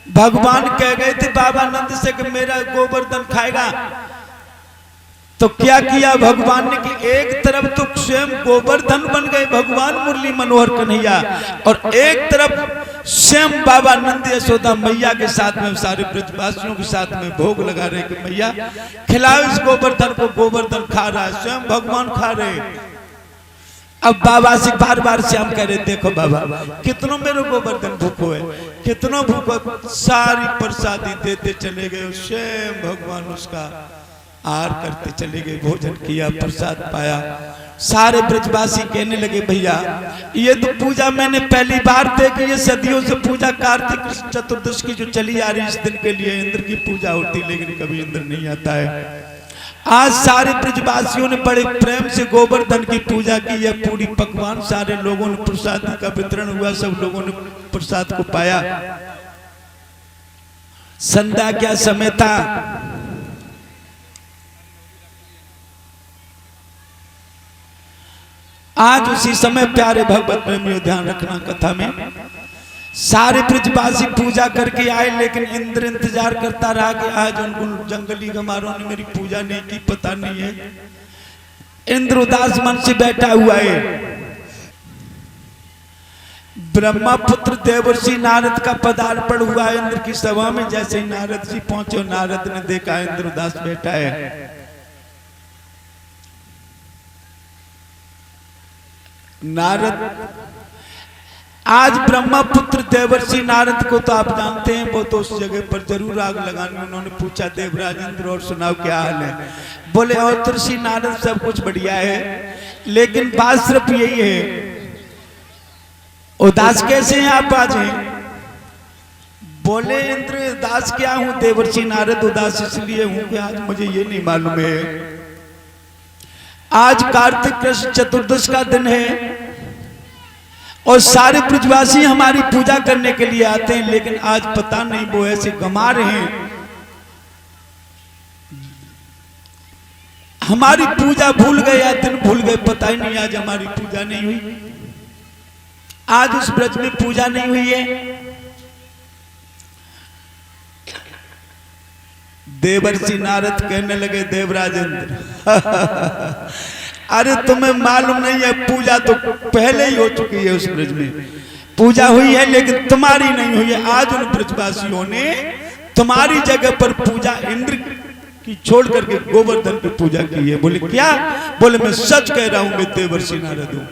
भगवान कह गए थे बाबा नंद से कि मेरा गोवर्धन खाएगा, तो क्या किया भगवान ने कि एक तरफ तो स्वयं गोवर्धन बन गए भगवान मुरली मनोहर कन्हैया, और एक तरफ स्वयं बाबा नंद यशोदा मैया के साथ में सारे ब्रजवासियों के साथ में भोग लगा रहे कि मैया खिलाओ इस गोवर्धन को। गोवर्धन खा रहा है, स्वयं भगवान खा रहे। अब बाबा से बार बार श्याम कह रहे देखो बाबा कितनों मेरे गोवर्धन भूखो है, कितनों भूखो, सारी प्रसादी देते चले गए। स्वयं भगवान उसका आहार करते चले गए, भोजन किया, प्रसाद पाया। सारे ब्रजवासी कहने लगे भैया ये तो पूजा मैंने पहली बार देखी, ये सदियों से पूजा कार्तिक चतुर्दशी की जो चली आ रही इस दिन के लिए इंद्र की पूजा होती, लेकिन कभी इंद्र नहीं आता है। आज सारे ब्रजवासियों ने बड़े प्रेम से गोवर्धन की पूजा की है, पूरी पकवान सारे लोगों ने प्रसाद का वितरण हुआ, सब लोगों ने प्रसाद को पाया। संध्या क्या समय था, आज उसी समय प्यारे भगवत प्रेमियों ध्यान रखना कथा में सारे ब्रजवासी पूजा करके आए, लेकिन इंद्र इंतजार करता रहा कि आज उनको जंगली गमारों ने मेरी पूजा नहीं की, पता नहीं है। इंद्र उदास मन से बैठा हुआ है। ब्रह्मपुत्र देवर्षि नारद का पदार्पण हुआ इंद्र की सभा में। जैसे ही नारद जी पहुंचे, नारद ने देखा इंद्र उदास बैठा है। नारद आज ब्रह्मपुत्र देवर्षि नारद को तो आप जानते हैं, वो तो उस जगह पर जरूर आग लगाने। उन्होंने पूछा देवराज इंद्र और सुनाओ क्या हाल है। बोले और ऋषि नारद सब कुछ बढ़िया है, लेकिन बात सिर्फ यही है उदास कैसे हैं आप आज हैं। बोले इंद्र उदास क्या हूं देवर्षि नारद, उदास इसलिए हूं कि आज मुझे ये नहीं मालूम है आज कार्तिक कृष्ण चतुर्दशी का दिन है और सारे ब्रजवासी हमारी पूजा करने के लिए आते हैं, लेकिन आज पता नहीं वो ऐसे गमा रहे हैं, हमारी पूजा भूल गए या दिन भूल गए, पता ही नहीं आज हमारी पूजा नहीं हुई, आज उस ब्रज में पूजा नहीं हुई है। देवर्षि नारद कहने लगे देवराज इंद्र अरे तुम्हें मालूम नहीं है पूजा तो पहले ही हो चुकी है, उस ब्रज में पूजा हुई है लेकिन तुम्हारी नहीं हुई है। आज उन ब्रजवासियों ने तुम्हारी जगह पर पूजा इंद्र की छोड़ करके गोवर्धन की पूजा की है। बोले क्या? बोले मैं सच कह रहा हूं, मैं देवर्षि नारद हूं।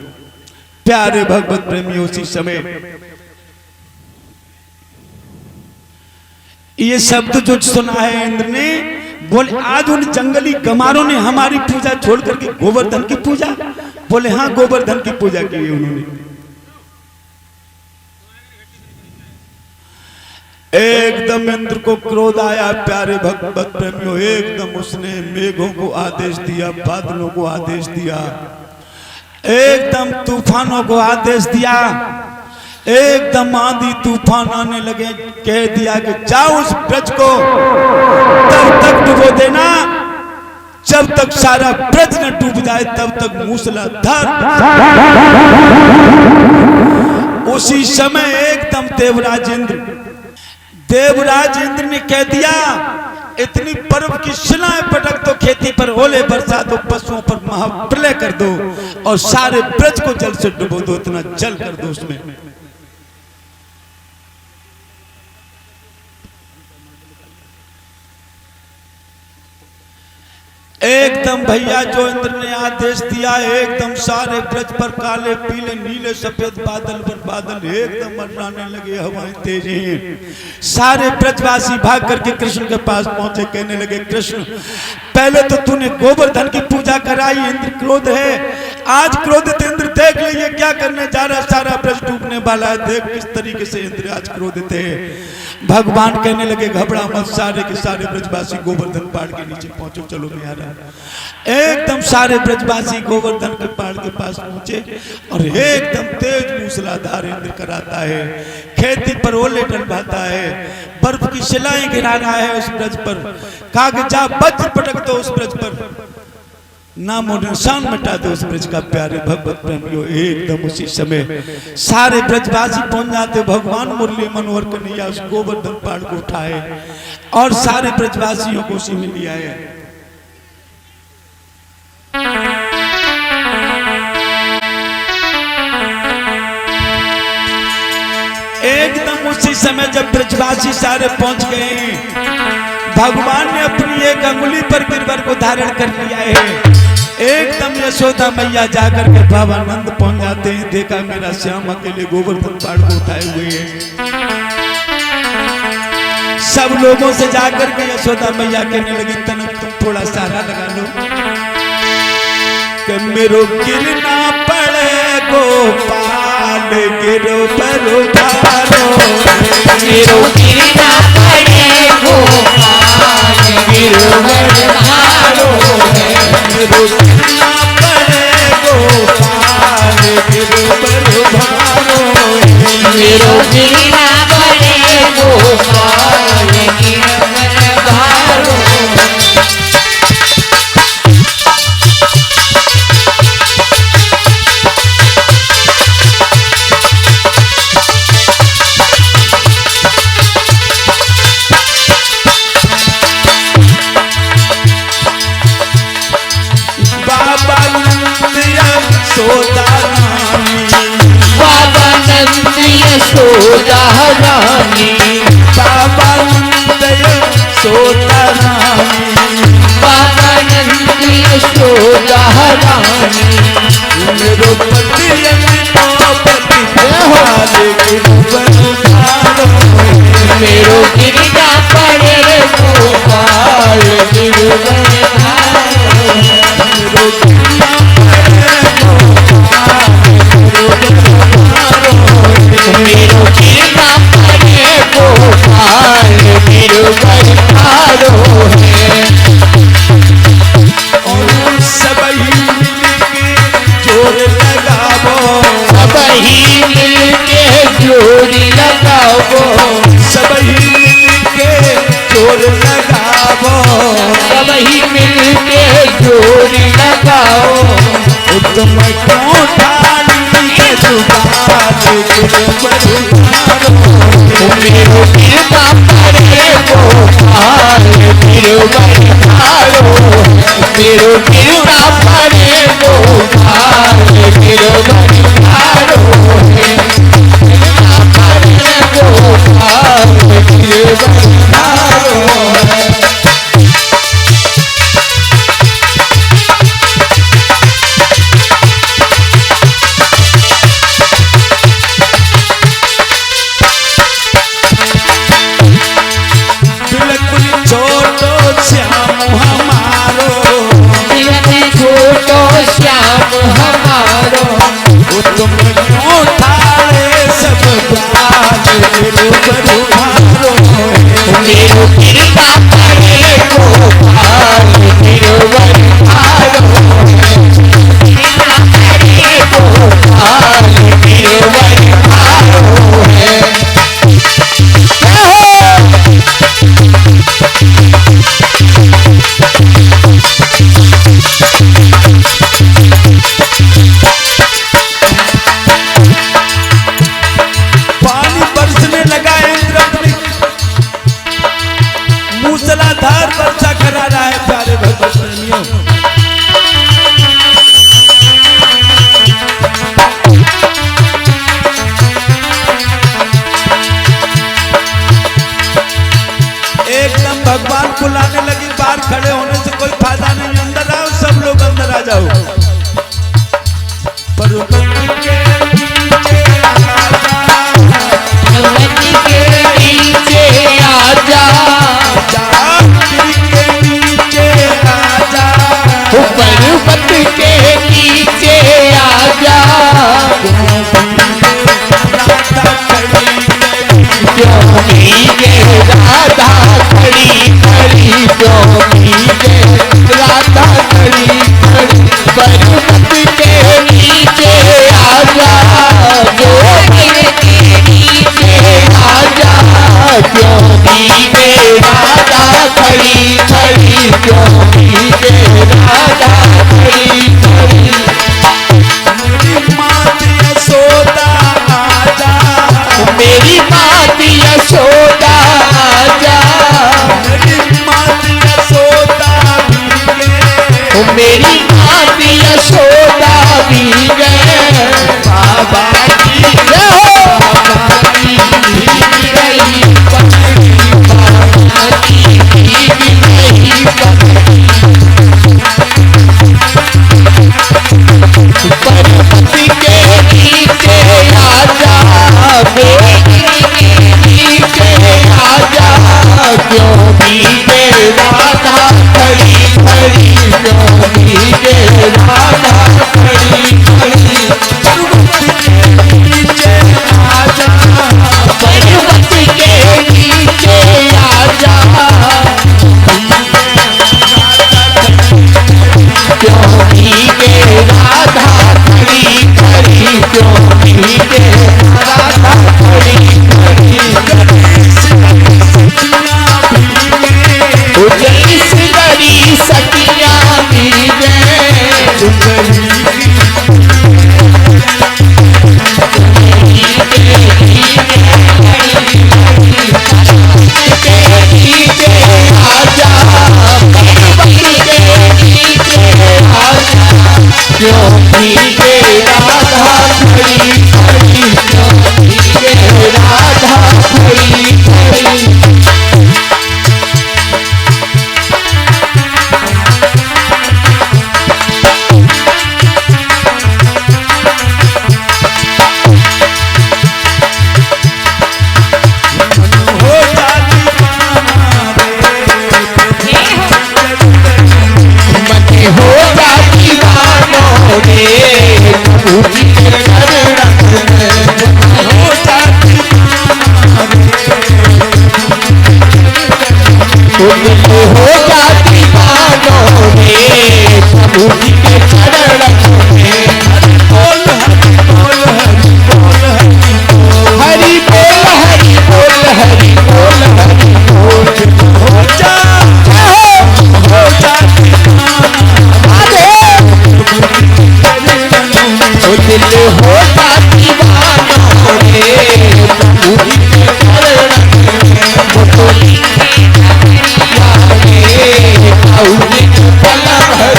प्यारे भगवत प्रेमी उसी समय ये शब्द जो सुना है इंद्र ने, बोले आज उन जंगली गमारों ने हमारी पूजा छोड़ करके गोवर्धन की पूजा। बोले हाँ गोवर्धन की पूजा की है उन्होंने। एकदम इंद्र को क्रोध आया प्यारे भगवत प्रेमियों, एकदम उसने मेघों को आदेश दिया, बादलों को आदेश दिया, एकदम तूफानों को आदेश दिया, एकदम आंधी तूफान आने लगे। कह दिया कि जाओ उस ब्रज को तब तक डुबो देना जब तक सारा ब्रज न डूब जाए, तब तक मूसलाधार। उसी समय एकदम देवराज इंद्र ने कह दिया इतनी बर्फ की शिलाएं पटक दो, खेती पर ओले बरसा दो, पशुओं पर महाप्रलय कर दो और सारे ब्रज को जल से डुबो दो, इतना जल कर दो उसमें। एकदम भैया जो इंद्र ने आदेश दिया, एकदम सारे ब्रज पर काले पीले नीले सफेद बादल पर बादल एकदम मंडराने लगे, हवाएं तेज हैं। सारे ब्रजवासी भाग करके कृष्ण के पास पहुंचे, कहने लगे कृष्ण पहले तो तूने गोवर्धन की पूजा कराई, इंद्र क्रोध है, आज क्रोधित इंद्र देख लीजिए क्या करने जा रहा है, सारा ब्रज डूबने वाला है, देख किस तरीके से इंद्र आज क्रोधित है। भगवान कहने लगे घबरा मत, सारे के सारे ब्रजवासी गोवर्धन पहाड़ के नीचे पहुंचो, चलो मैं आ रहा हूं। एकदम सारे ब्रजवासी गोवर्धन के पहाड़ के पास पहुंचे और एकदम तेज मूसलाधार इंद्र कराता है, खेती पर ओले डलवाता है, बर्फ की शिलाएं गिरा रहा है उस ब्रज पर, कहा कि जा वज्र पटक दो उस ब्रज पर। नाम और निशान मिटा दो उस ब्रज का। प्यारे भगवत प्रेमियों, एकदम उसी समय सारे ब्रजवासी पहुंच जाते। भगवान मुरली मनोहर कन्हैया उस गोवर्धन पहाड़ को उठाए और सारे ब्रजवासियों को उसी में ले आए। एकदम उसी समय जब ब्रजवासी सारे पहुंच गए, भगवान ने अपनी एक अंगुली पर गिरवर को धारण कर लिया है। एकदम यशोदा मैया जाकर के बाबा नंद पहुंच जाते हैं। देखा मेरा श्याम अकेले गोवर्धन पहाड़ को उठाए हुए हैं। सब लोगों से जाकर के यशोदा मैया कहने लगी, तनक तुम थोड़ा सहारा लगा लो कि मेरो गिरना पड़े गोपाल, गिरो परो भारो, मेरो गिरना पड़े गोपाल, गिरो परो भारो, मेरो गिरना पड़े गोपाल, गिरो परो भारो, मेरो गिरना पड़े गोपाल, गिरो परो भारो। यशोदा रानी, बाबा नंद यशोदा रानी, बाबा नंद यशोदा रानी, मेरो पति पति मेरो गिरना पड़े गोपाल, गिरवर भारो, मेरो गिरना पड़े गोपाल, मेरो गिरना पड़े गोपाल, गिरवर भारो है। और सबही मिलके जोर लगावो, सबही मिलके जोर लगावो, सबही मिलके जोर लगावो, सबही मिलके जोर लगाओ। तुम क्यों ठानी के जुबान, मेरो गिरना पड़े गोपाल, गिरवर भारो, मेरो गिरना पड़े गोपाल, गिरवर भारो है। गिरना पड़े गोपाल, गिरवर भारो है। तुम क्यों ठाड़े सब बात, मेरो गिरना पड़े गोपाल, गिरवर भारो है। गिरना पड़े गोपाल, गिरवर भारो है। पानी बरसने लगा है, मूसलाधार वर्षा करा रहा है। प्यारे भगवत प्रेमियों, एकदम भगवान को लाने लगी। बाहर खड़े होने से कोई फायदा नहीं, अंदर आओ, सब लोग अंदर आ जाओ। पर्वत के नीचे आजा, जाति के नीचे आजा, पर्वत के नीचे आजा, राधा खड़ी क्यों भीगे राधा खड़ी खड़ी, क्यों भीगे राधा खड़ी खड़ी, पर्वत के नीचे आजा, गोविंद के नीचे आजा, क्यों भीगे राधा खड़ी खड़ी, क्यों भीगे राधा खड़ी क्यों भीगे राधा खड़ी खड़ी, क्यों भीगे राधा खड़ी खड़ी। पर्वत के नीचे आजा, पर्वत के नीचे आजा, क्यों भीगे राधा खड़ी खड़ी, क्यों भीगे राधा खड़ी खड़ी। उजली सिगरी सखियां भीगे, आजा पर्वत के नीचे आजा, क्यों भीगे राधा खड़ी खड़ी, क्यों भीगे राधा खड़ी खड़ी। हो जाती मानो रे प्रभु जी के चरण में, हो जाती हो जाती मानो रे प्रभु जी के चरण में। बोल हरि बोल हरि बोल हरि बोल हरि बोल, हो जाती दिल हो जाती मानो रे प्रभु जी के चरण में। बोली पल भर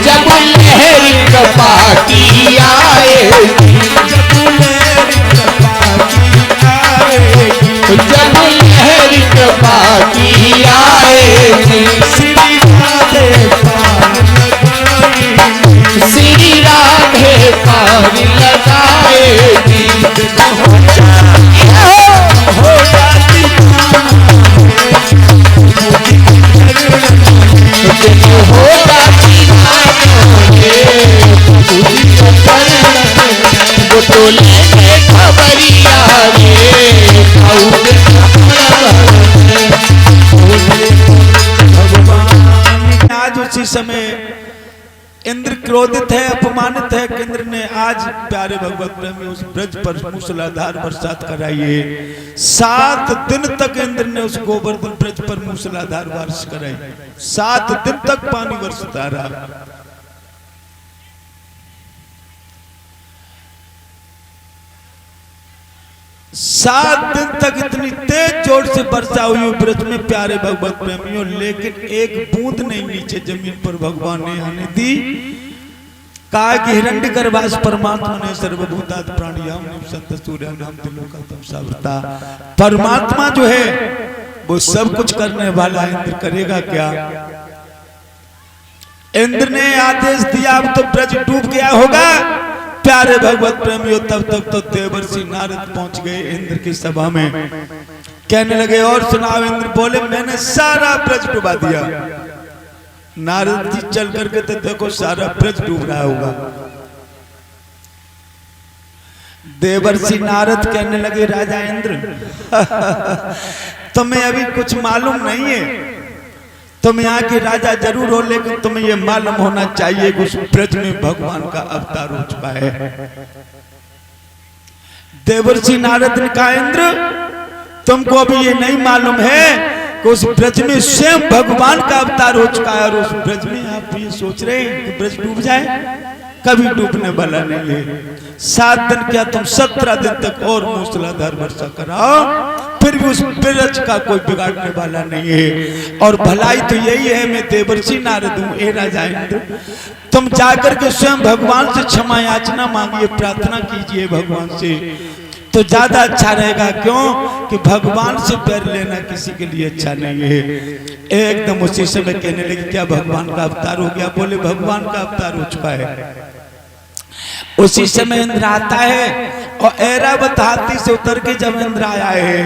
जब लहरी कृपा की आएगी, जब लहरी कृपा की आएगी, श्री राधे पार लगाएगी। हो जाती हो जाती वो तो लेके खबरिया रे आज उसी समय इंद्र क्रोधित है, अपमानित है कि इंद्र ने आज प्यारे भगवत प्रेमी उस ब्रज पर मूसलाधार बरसात कराई है। 7 दिन तक इंद्र ने उस गोवर्धन ब्रज पर मूसलाधार बारिश कराई, 7 दिन तक पानी बरसता रहा। 7 दिन तक इतनी तेज जोर से वर्षा हुई ब्रज में प्यारे भगवत प्रेमियों, लेकिन एक बूंद नहीं नीचे जमीन पर भगवान ने आने दी। कहा कि हिरण्यगर्भास परमात्मा ने सर्वभूतात् प्राणियां संत सूर्यानाम त्रिलोकात्म सावृता, परमात्मा जो है वो सब कुछ करने वाला है, इंद्र करेगा क्या? इंद्र ने आदेश दिया अब तो ब्रज डूब गया होगा। प्यारे भगवत प्रेमियों तब तक तो देवर्षि नारद पहुंच गए इंद्र की सभा में, कहने लगे और सुनाओ। इंद्र बोले मैंने सारा ब्रज डुबा दिया। नारद जी चल करके तो देखो सारा ब्रज डूब रहा होगा। देवर्षि नारद कहने लगे राजा इंद्र तुम्हें अभी कुछ मालूम नहीं है, तुम यहाँ के राजा जरूर हो, लेकिन तुम्हें यह मालूम होना चाहिए कि उस ब्रज में भगवान का अवतार हो चुका है। देवर्षि नारद ने कहा इंद्र तुमको अभी ये नहीं मालूम है कि उस ब्रज में स्वयं भगवान का अवतार हो चुका है, और उस ब्रज में आप ये सोच रहे हैं कि ब्रज डूब जाए, कभी डूबने वाला नहीं है। 7 दिन क्या तुम 17 दिन तक और मूसलाधार वर्षा कराओ, फिर भी उस ब्रज का कोई बिगाड़ने वाला नहीं है। और भलाई तो यही है, मैं देवर्षि नारद हूं, ए राजा इंद्र तुम जाकर के स्वयं भगवान से क्षमा याचना मांगिए, प्रार्थना कीजिए भगवान से, तो ज्यादा अच्छा रहेगा। क्यों कि भगवान से पैर लेना किसी के लिए अच्छा नहीं है। एकदम उसी समय कहने लगे क्या भगवान का अवतार हो गया? बोले भगवान का अवतार हो चुका है। उसी समय इंद्र आता है और ऐरावत हाथी से उतर के जब इंद्र आया है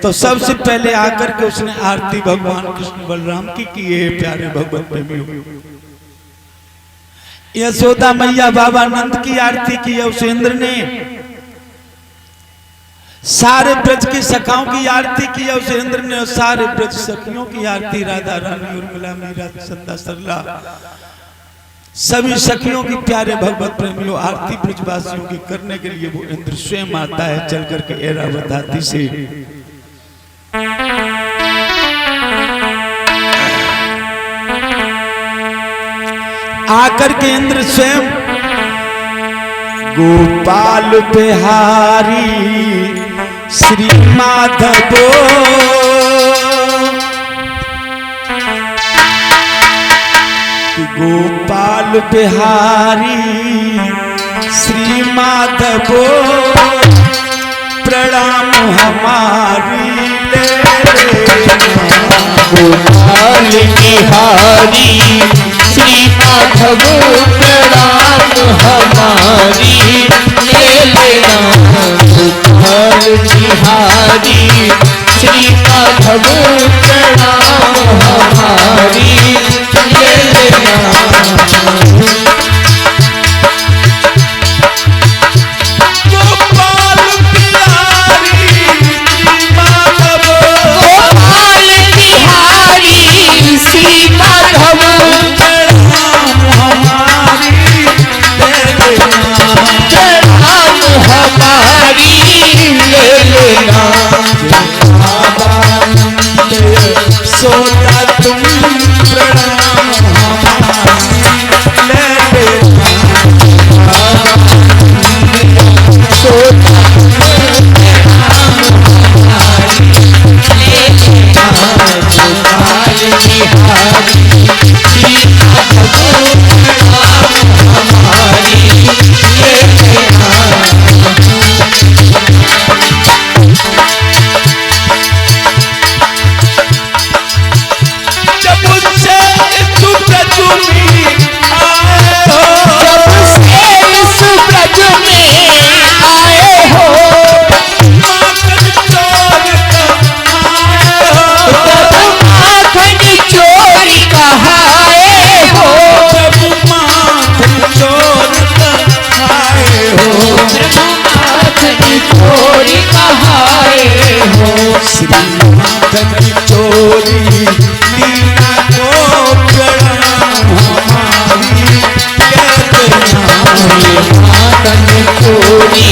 तो सबसे पहले आकर के उसने आरती भगवान कृष्ण बलराम की है। प्यारे भगवत प्रेमियों, यशोदा मैया बाबा नंद की आरती की है उस इंद्र ने। सारे ब्रज की सखाओं की आरती की है उस इंद्र ने, और सारे ब्रज सखियों की आरती राधा रानी उर्मिला मीरा संदा सरला सभी सखियों की प्यारे भगवत प्रेमियों आरती ब्रजवासियों की करने के लिए वो इंद्र स्वयं आता है चल करके ऐरावत हाथी से। आकर के इंद्र स्वयं गोपाल बिहारी श्री माधवो गोपाल बिहारी श्री माधवो प्रणाम हमारी ले गोपाल बिहारी श्री माधव प्रणाम हमारी ले लेना। गोपाल बिहारी श्री माधव प्रणाम हमारी ले लेना। सोता तुम प्रणाम चोरी लीला को प्रणाम हमारी मातन चोरी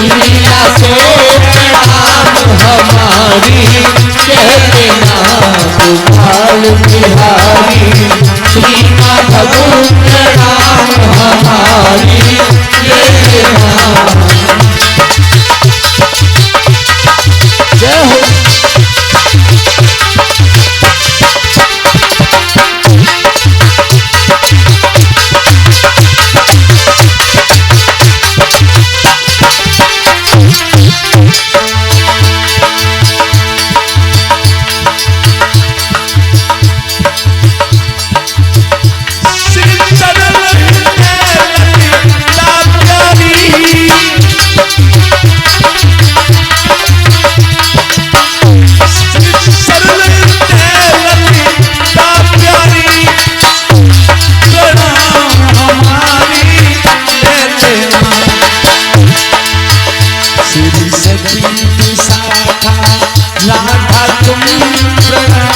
लीला को प्रणाम हमारी कहते ना। गोपाल बिहारी श्री माधव प्रणाम हमारी कहते ना। जय हो। राधा तुम प्रणाम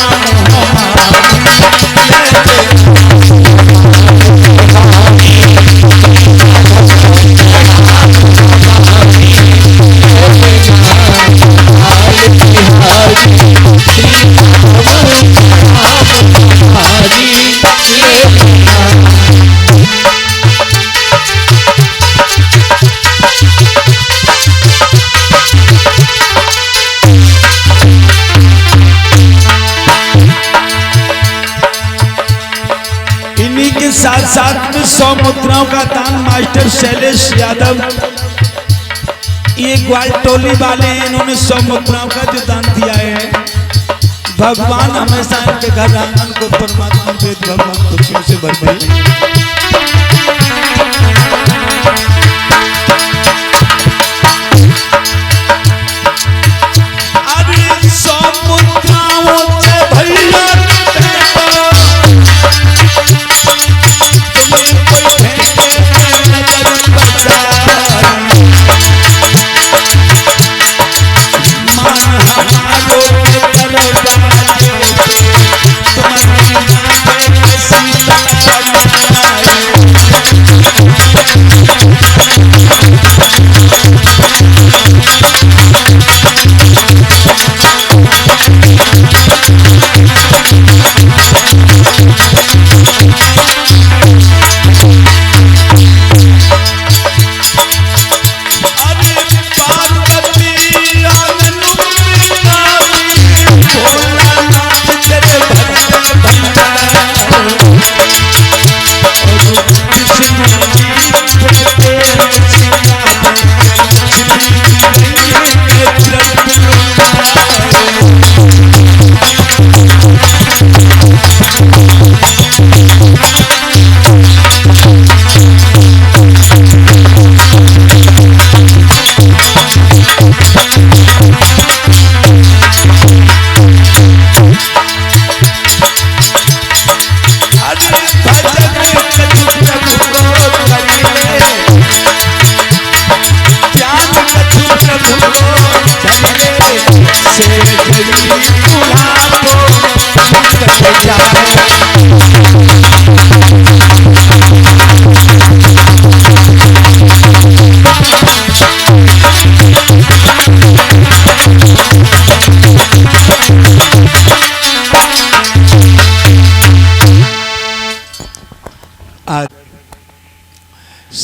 साथ साथ में 100 मुद्राओं का दान मास्टर शैलेश यादव ये ग्वालटोली वाले हैं, इन्होंने 100 मुद्राओं का जो दान दिया है। भगवान हमेशा इनके घर आंगन को परमात्मा वेद भगवान खुशियों से भर दे।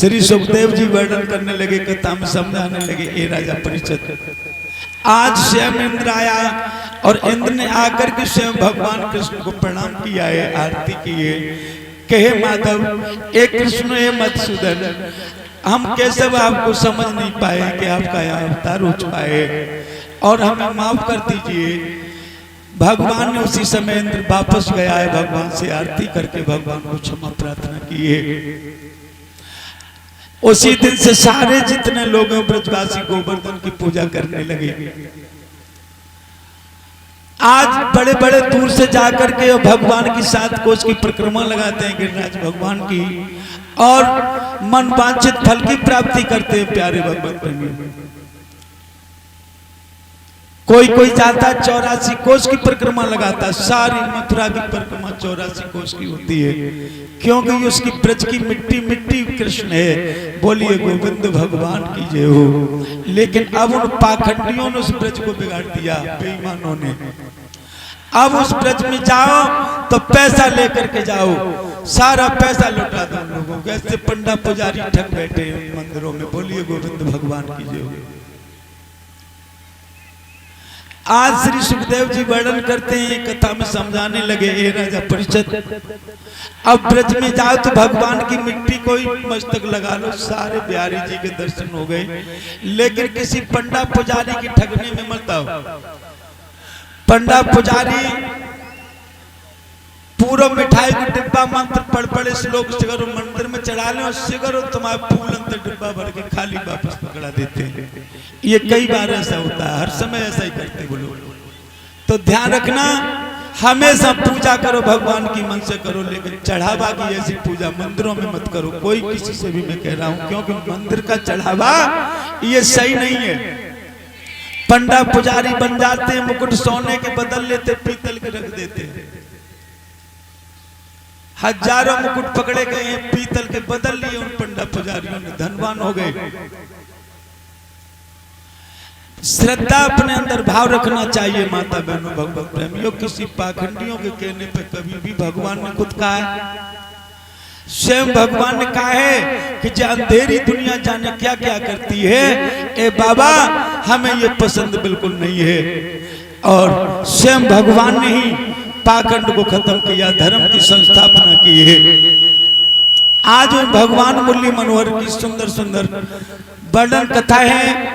श्री सुखदेव जी वर्णन करने लगे, कथा में समझाने लगे, ए राजा परीक्षित, आज स्वयं इंद्र आया और इंद्र ने आकर के स्वयं भगवान कृष्ण को प्रणाम किया है, आरती की है, कहे माधव ए कृष्ण ए मधुसूदन, हम केशव आपको समझ नहीं पाए कि आपका यहाँ अवतार हो चुका है और हमें माफ कर दीजिए। भगवान ने उसी समय इंद्र वापस गया है, भगवान से आरती करके भगवान को क्षमा प्रार्थना की है। उसी दिन से सारे जितने लोग हैं ब्रजवासी गोवर्धन की पूजा करने लगे। आज बड़े बड़े दूर से जाकर के भगवान की 7 कोस की परिक्रमा लगाते हैं गिरिराज भगवान की, और मन वांछित फल की प्राप्ति करते हैं प्यारे भगवान प्रेमी। कोई कोई जाता 84 कोस की परिक्रमा लगाता, सारी मथुरा की परिक्रमा 84 कोस की होती है, क्योंकि उसकी ब्रज की मिट्टी मिट्टी कृष्ण है। बोलिए गोविंद भगवान की जय हो। लेकिन अब उन पाखंडियों ने उस ब्रज को बिगाड़ दिया, बेईमानों ने। अब उस ब्रज में जाओ तो पैसा लेकर के जाओ, सारा पैसा लौटा दो उन लोगों को। ऐसे पंडा पुजारी ठग बैठे हैं मंदिरों में। बोलिए गोविंद भगवान की जय हो। आज श्री सुखदेव जी वर्णन करते हैं, कथा में समझाने लगे, ए राजा परीक्षित, अब ब्रज में जाओ तो भगवान की मिट्टी को ही मस्तक लगा लो, सारे बिहारी जी के दर्शन हो गए। लेकिन किसी पंडा पुजारी की ठगने में मत आओ। पंडा पुजारी पूरा मिठाई का डिब्बा मंत्र पढ़ पढ़े श्लोक सिगरो मंदिर में चढ़ा ले और सिगरो तुम्हारे फूल अंतर डिब्बा भर के खाली वापस पकड़ा देते हैं। ये कई बार ऐसा होता है, हर समय ऐसा ही करते वो लोग। तो ध्यान रखना, हमेशा पूजा करो भगवान की मन से करो, लेकिन चढ़ावा की ऐसी पूजा मंदिरों में मत करो। कोई किसी से भी मैं कह रहा हूं, क्योंकि मंदिर का चढ़ावा ये सही नहीं है। पंडा पुजारी बन जाते हैं, मुकुट सोने के बदल लेते, पीतल के रख देते। हजारों मुकुट पकड़े गए हैं, पीतल के बदल लिए उन पंडा पुजारियों ने, धनवान हो गए। श्रद्धा अपने अंदर भाव रखना चाहिए माता बहनों भगवत प्रेमियों। किसी पाखंडियों के कहने पे कभी भी भगवान ने खुद कहा है, स्वयं भगवान ने कहा है कि जो अंधेरी दुनिया जाने क्या क्या करती है, ए बाबा हमें ये पसंद बिल्कुल नहीं है। और स्वयं भगवान ने ही पाखंड को खत्म किया, धर्म की संस्थापना की है। आज भगवान मुरली मनोहर की सुंदर सुंदर वर्णन कथा है।